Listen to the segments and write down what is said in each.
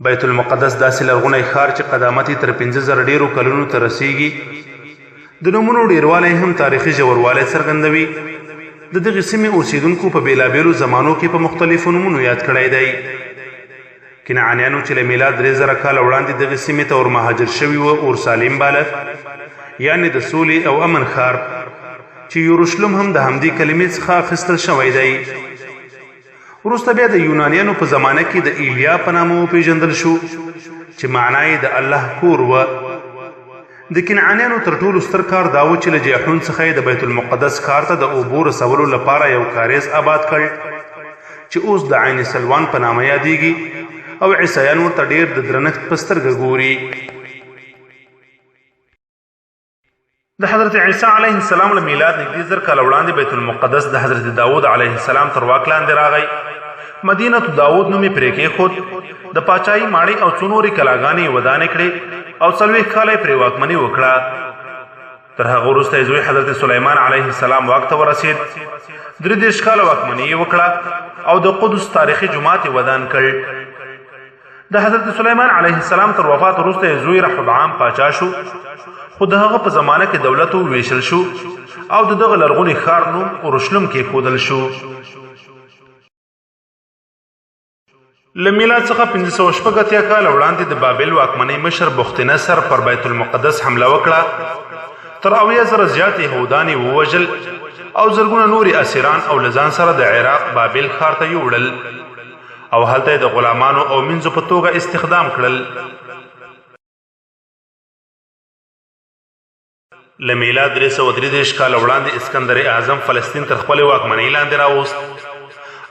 بیت المقدس داسې لرغونی ښار چې قدامت یې تر 5000 ډیرو کلونو ته رسیږي. د نومونو ډیروالی هم تاریخي ژوروالی څرګندوي. د دغې سیمې اوسیدونکو په بېلابېلو زمانو کې په مختلفو نومونو یاد کړی دی. کنعانیانو چې له میلاد 3000 کاله وړاندې دغې سیمې ته ورمهاجر شوي وو اورسالیم باله، یعنې د سولې او امن ښار، چې یروشلم هم د همدې کلمې څخه اخیستل شوی دی. وروسته بیا د یونانیانو په زمانه کې د ایلیا په نامه وپېژندل شو چې معنا یې د الله کور وه. د کنعانیانو تر ټولو ستر کار دا و چې له جیحون څخه یې د بیت المقدس ښار ته د اوبو رسولو لپاره یو کاریز آباد کړ چې اوس د عین سلوان په نامه یادیږي او عیسایان ورته ډېر د درنښت په سترګه ګوري. د حضرت عیسی علیه السلام له میلاد نږدې 1000 کاله وړاندې بیت المقدس د حضرت داود علیه السلام تر واک لاندې راغی. مدینه داود نوم یې پرې کېښود. د پاچاهۍ ماڼۍ او څو نورې کلاګانې یې ودانې کړې او 40 کاله یې پرې واکمني وکړه. تر هغه وروسته یې زوی حضرت سلیمان علیه السلام واک ته ورسېد. 33 کاله واکمني یې وکړه او د قدس تاریخي جومات یې ودان کړ. د حضرت سلیمان علیه السلام تر وفات وروسته یې زوی رحبعام پاچا شو، خو د هغه په زمانه کې دولت وویشل شو او د دغه لرغوني ښار نوم اورشلیم کېښودل شو. له میلاد څخه 580 کاله وړاندې د بابل واکمنۍ مشر بخت نصر پر بیت المقدس حمله وکړه. تر 80,000 زیات یهودان یې ووژل او زرګونه نورې اسیران او له ځان سره د عراق بابل ښار ته یوړل او هلته یې د غلامانو او منځو په توګه استخدام کړل. له میلاد 333 کاله وړاندې اسکندر اعظم فلسطین تر خپلې واکمنۍ لاندې راوست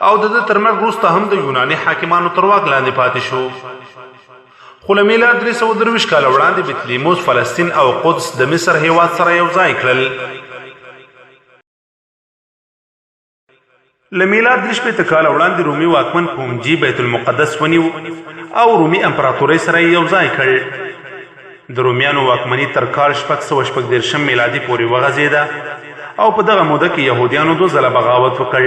او د ده تر مرګ وروسته هم د یوناني حاکمانو تر واک لاندې پاتې شو. خو له میلاد 323 کاله وړاندې بطلیموس فلسطین او قدس د مصر هیواد سره یو ځای کړل. له میلاد 350 کاله وړاندې رومي واکمن پومجي بیت المقدس ونیو او رومي امپراتورۍ سره یې یو ځای کړ. د رومیانو واکمني تر کال 646 میلادي پورې وغځېده او په دغه موده کې یهودیانو 2 ځله بغاوت وکړ.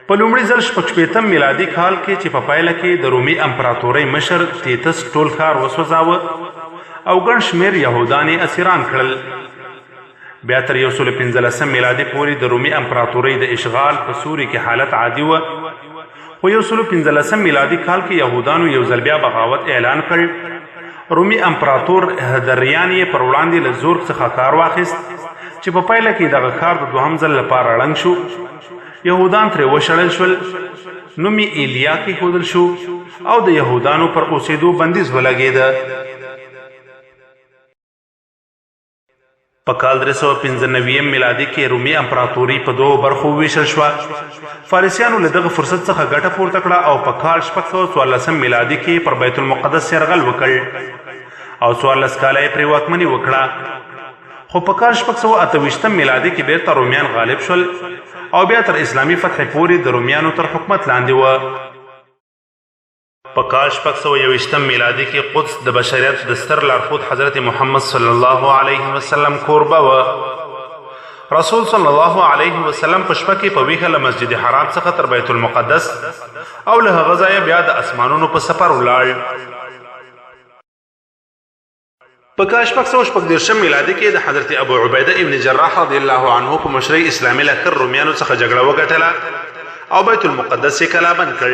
په لومړي ځل 645 میلادي کال کې چې په پایله کې د رومي امپراتورۍ مشر تیتس ټول ښار وسوځاوه او ګڼ شمېر یهودان یې اسیران کړل. بیا تر 115 میلادي پورې د رومي امپراتورۍ د اشغال په سوري کې حالت عادي وه، خو 115 میلادي کال کې یهودانو یو ځل بیا بغاوت اعلان کړ. رومي امپراتور هدریان یې پر وړاندې له زور څخه کار واخیست چې په پایله کې دغه ښار د 2م ځل لپاره ړنګ شو. یهودان ترې وشړل شول، نوم یې ایلیا کېښودل شو او د یهودانو پر اوسېدو بندیز ولګېده. په کال 395 میلادي کې رومي امپراتوري په 2 برخو وویشل شوه. فارسیانو له دغه فرصت څخه ګټه پورته کړه او په کال 614 میلادي کې پر بیت المقدس یرغل وکړ او 14 کاله یې پرې واکمني وکړه. خو په کال 628 میلادي کې بیرته رومیان غالب شول او بیا تر اسلامي فتح پورې د رومیانو تر حکومت لاندې وه. په کال 621 میلادي کې قدس د بشریت د ستر لارښود حضرت محمد صلی الله علیه وسلم کوربه وه. رسول صلی الله علیه وسلم په شپه کې په ویښه له مسجد حرام څخه تر بیت المقدس او له هغه ځایه بیا د اسمانونو په سفر ولاړ. په کال 640 میلادي کې د حضرت ابو عبیده ابن جراح رضی الله عنه په مشرۍ اسلامي لښکر رومیانو څخه جګړه وګټله او بیت المقدس یې کلابند کړ.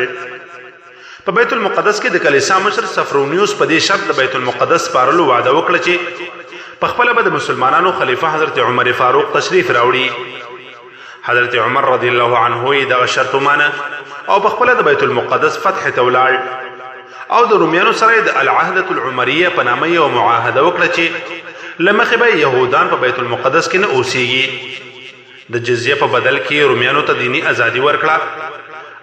په بیت المقدس کې د کلیسا مشر سفرونیوس په دې شرط د بیت المقدس سپارلو وعده وکړه چې په خپله به د مسلمانانو خلیفه حضرت عمر فاروق تشریف راوړي. حضرت عمر رضی الله عنه یې دغه شرط ومانه او په خپله د بیت المقدس فتح ته ولاړ او د رومیانو سره د العهدة العمریه په نامه یوه معاهده وکړه چې له مخې به یهودان په بیت المقدس کې نه اوسیږي. د جزیه په بدل کې رومیانو ته دیني ازادي ورکړه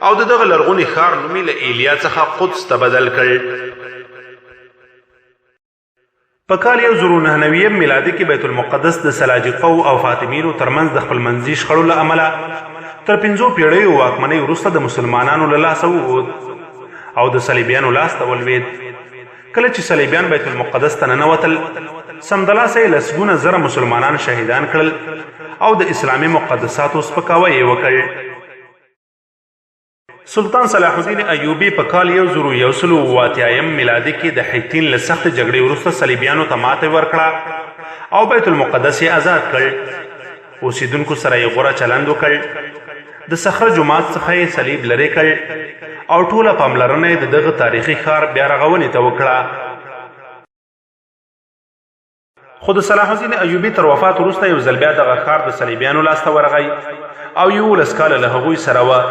او د دغه لرغوني ښار نوم یې له ایلیا څخه قدس ته بدل کړ. په کال 1099 میلادي کې بیت المقدس د سلاجقو او فاطمیینو ترمنځ د خپلمنځي شخړو له امله تر 5 پیړیو واکمنۍ وروسته د مسلمانانو له لاسه ووت او د صلیبیانو لاس ته ولوېد. کله چې صلیبیان بیت المقدس ته ننوتل، سمدلاسه یې لسګونه زره مسلمانان شهیدان کړل او د اسلامي مقدساتو سپکاوی یې وکړ. سلطان صلاح الدین ایوبی په کال 1188 میلادي کې د حیتین له سخت جګړې وروسته صلیبیانو ته ماته ورکړه او بیت المقدس یې آزاد کړ. اوسیدونکو سره یې غوره چلند وکړ. د صخره جومات څخه یې صلیب لرې کړ او ټوله پاملرنه یې د دغه تاریخي ښار بیا رغونې ته وکړه. خو د صلاح الدین ایوبي تر وفات وروسته یو ځل بیا دغه ښار د صلیبیانو لاسته ورغی او 11 کاله له هغوی سره وه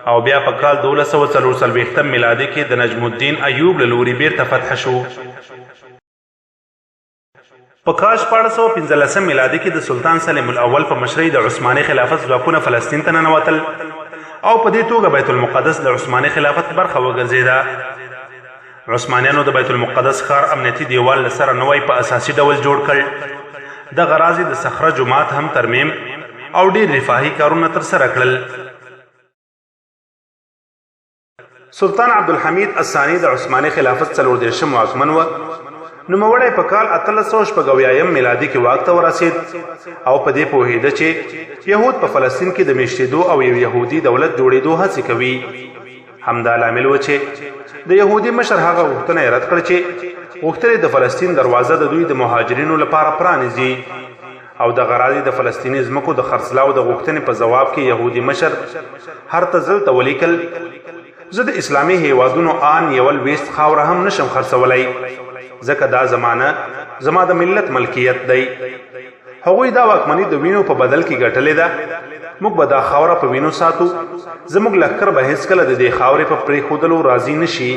او بیا په کال 1244 میلادي کې د نجم الدین ایوب له لوري بیرته فتح شو. په کال 1415 میلادي کې د سلطان سلیم الاول په مشرۍ د عثماني خلافت ځواکونه فلسطین ته ننوتل او په دې توګه بیت المقدس د عثماني خلافت برخه وګرځېده. عثمانیانو د بیت المقدس ښار امنیتي دیوال له سره نوی په اساسي ډول جوړ کړ. دغه راز د صخره جومات هم ترمیم او ډېر رفاهي کارونه ترسره کړل. سلطان عبدالحمید الثانی د عثماني خلافت 34 واکمن و. نوموړی په کال 1890 میلادي کې واک ته ورسېد او په دې پوهېده چې یهود په فلسطین کې د میشتېدو او یو یهودي دولت جوړېدو هڅې کوي. همدا لامل و چې د یهودي مشر هغه غوښتنه یې رد کړه چې غوښتل د فلسطین دروازه د دوی د مهاجرینو لپاره پرانیزي او د غرازي د فلسطیني ځمکو د خرڅلاو د غوښتنې په ځواب کې یهودي مشر هرتزل ته ولیکل زه د اسلامي هیوادونو آن یو لویست خاوره هم نشم خرڅولی ځکه دا زمانه زما د ملت ملکیت دی. هغوی دا واکمني د وینو په بدل کې ګټلې ده. موږ به دا خاوره په وینو ساتو. زموږ لښکر به هیڅکله د دې خاورې په پرېښودلو راضي نشي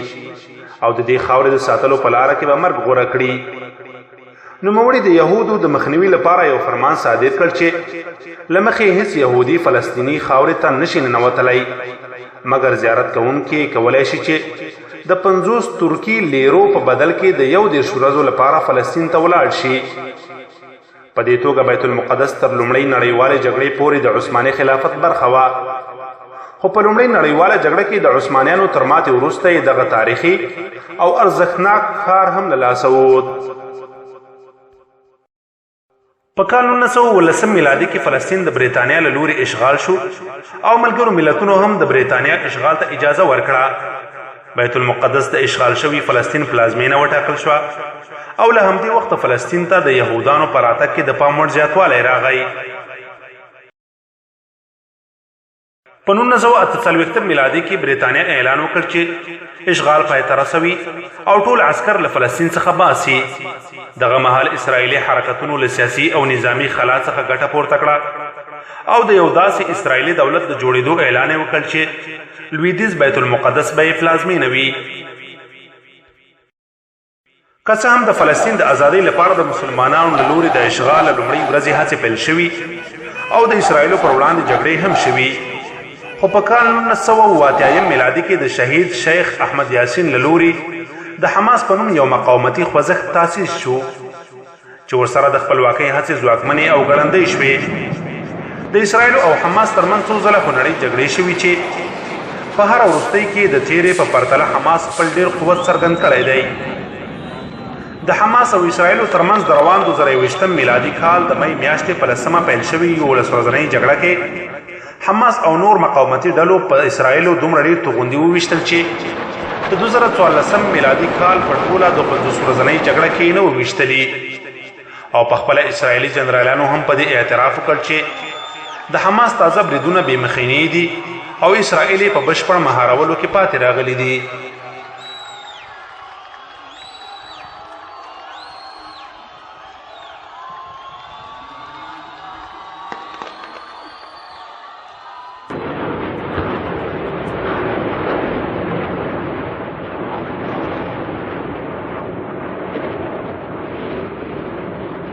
او د دې خاورې د ساتلو په لاره کې به مرګ غوره کړي. نوموړي د یهودو د مخنیوي لپاره یو فرمان صادر کړ چې له مخې هیڅ یهودي فلسطیني خاورې ته نشي ننوتلی مګر زیارت کوونکي کولی شي چې د 50 ترکي لیرو په بدل کې د 11 ورځو لپاره فلسطین ته ولاړ شي. په دې توګه بیت المقدس تر لومړۍ نړیوالې جګړې پورې د عثماني خلافت برخه وه. خو په لومړۍ نړیواله جګړه کې د عثمانیانو تر ماتې وروسته یې دغه تاریخي او ارزښتناک ښار هم له لاسه ووت. په کال 1919 میلادي کې فلسطین د بریتانیا له لوري اشغال شو او ملګرو ملتونو هم د بریتانیا اشغال ته اجازه ورکړه. بیت المقدس د اشغال شوي فلسطین پلازمینه وټاکل شوه او له همدې وخته فلسطین ته د یهودانو په راتګ کې د پام وړ زیاتوالی راغی. په 1948 میلادي کې بریتانیا اعلان وکړ چې اشغال پای ته رسوي او ټول عسکر له فلسطین څخه باسي. دغه مهال اسرائیلي حرکتونو له سیاسي او نظامی خلا څخه ګټه پورته کړه او د یو داسې اسرائیلي دولت د جوړېدو اعلان یې وکړ چې لویدیځ بیت المقدس به یې پلازمینه وي. که څه هم د فلسطین د ازادۍ لپاره د مسلمانانو له لوري د اشغال لومړۍ ورځې هڅې پیل شوي او د اسرائیلو پر وړاندې جګړې هم شوي. خو په کال 1987 میلادي کې د شهید شیخ احمد یاسین له لوري د حماس په نوم یو مقاومتي خوځښت تاسیس شو چې ورسره د خپلواکۍ هڅې ځواکمنې او ګړندۍ شوې. د اسرائیلو او حماس ترمنځ څو ځله خونړۍ جګړې شوي چې په هر وروستۍ کې د تیرې په پرتله حماس خپل ډیر قوت څرګند کړی دی. د حماس او اسرائیلو ترمنځ د روان 2021 میلادي کال د مۍ میاشتې په 10 پیل شوې 11 ورځنۍ جګړه کې حماس او نور مقاومتي ډلو په اسرائیلو دومره ډیر توغندي وویشتل چې د 2014 میلادي کال په ټوله د 50 ورځنۍ جګړه کې نه وویشتلي او په خپله اسرائیلي جنرالانو هم په دې اعتراف وکړ چې د حماس تازه بریدونه بې مخینې دي او اسرائیل په بشپړ مهارولو کې پاتې راغلي دي.